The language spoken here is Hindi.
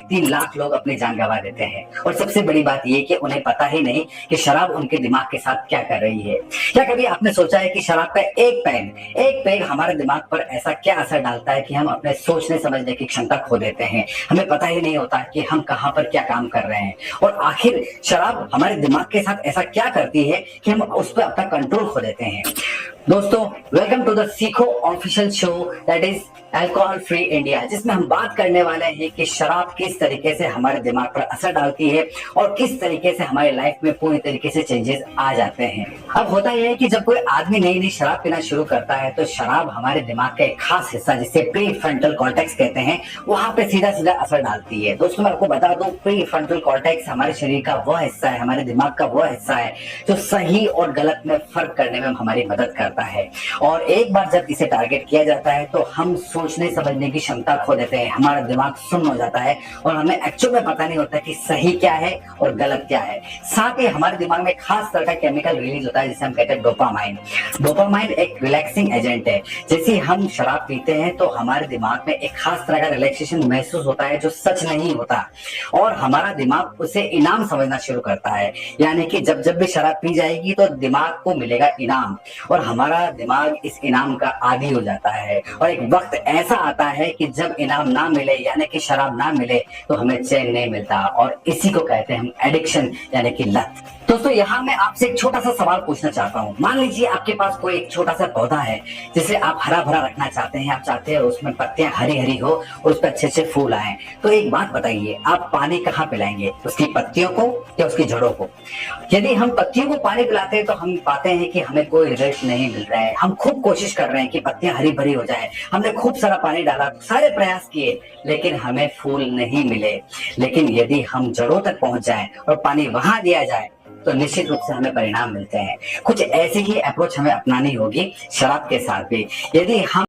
3 लाख लोग अपनी जान गंवा देते हैं। और सबसे बड़ी बात ये कि उन्हें पता ही नहीं कि शराब उनके दिमाग के साथ क्या कर रही है। क्या कभी आपने सोचा है कि शराब का एक पैग हमारे दिमाग पर ऐसा क्या असर डालता है कि हम अपने सोचने समझने की क्षमता खो देते हैं। हमें पता ही नहीं होता कि हम कहां पर क्या काम कर रहे हैं। और आखिर शराब हमारे दिमाग के साथ ऐसा क्या करती है कि हम उस पर अपना कंट्रोल खो देते हैं। दोस्तों, वेलकम टू द सीखो official show that is alcohol free India, जिसमें हम बात करने वाले हैं कि शराब किस तरीके से हमारे दिमाग पर असर डालती है और किस तरीके से हमारी लाइफ में पूरी तरीके से चेंजेस आ जाते हैं। अब होता यह है कि जब कोई आदमी नई नई शराब पीना शुरू करता है तो शराब हमारे दिमाग का एक खास हिस्सा जिसे प्री फ्रंटल कॉर्टेक्स कहते हैं, वहां पे सीधा सीधा असर डालती है। दोस्तों, मैं आपको बता दूं, प्री फ्रंटल कॉर्टेक्स हमारे शरीर का वह हिस्सा है, हमारे दिमाग का वह हिस्सा है जो सही और गलत में फर्क करने में हमारी मदद करता है। और एक बार जब इसे टारगेट किया जाता है तो हम सोचने समझने की क्षमता खो देते हैं, हमारा दिमाग सुन्न हो जाता है और हमें एक्चुअल में पता नहीं होता कि सही क्या है और गलत क्या है। साथ ही हमारे दिमाग में खास तरह का केमिकल रिलीज होता है जिसे हम कहते हैं डोपामाइन। डोपामाइन एक रिलैक्सिंग एजेंट है। जैसे हम शराब पीते हैं तो हमारे दिमाग में एक खास तरह का रिलैक्सेशन महसूस होता है जो सच नहीं होता, और हमारा दिमाग उसे इनाम समझना शुरू करता है। यानी कि जब जब भी शराब पी जाएगी तो दिमाग को मिलेगा इनाम, और हमारा दिमाग इस इनाम का आदी हो जाता है। और एक वक्त ऐसा आता है कि जब इनाम ना मिले यानी कि शराब ना मिले तो हमें चैन नहीं मिलता, और इसी को कहते हैं हम एडिक्शन यानी कि लत। दोस्तों, यहाँ मैं आपसे एक छोटा सा सवाल पूछना चाहता हूँ। मान लीजिए आपके पास कोई एक छोटा सा पौधा है जिसे आप हरा भरा रखना चाहते हैं, आप चाहते हैं उसमें पत्तियां हरी हरी हो और उस पर अच्छे अच्छे फूल आए। तो एक बात बताइए, आप पानी कहाँ पिलाएंगे, उसकी पत्तियों को या उसकी जड़ों को? यदि हम पत्तियों को पानी पिलाते हैं तो हम पाते हैं कि हमें कोई रिजल्ट नहीं मिल रहा है। हम खूब कोशिश कर रहे हैं कि पत्तियां हरी भरी हो जाए, हमने खूब सारा पानी डाला, सारे प्रयास किए, लेकिन हमें फूल नहीं मिले। लेकिन यदि हम जड़ों तक पहुंच जाएं और पानी वहां दिया जाए तो निश्चित रूप से हमें परिणाम मिलते हैं। कुछ ऐसी ही अप्रोच हमें अपनानी होगी शराब के साथ भी। यदि हम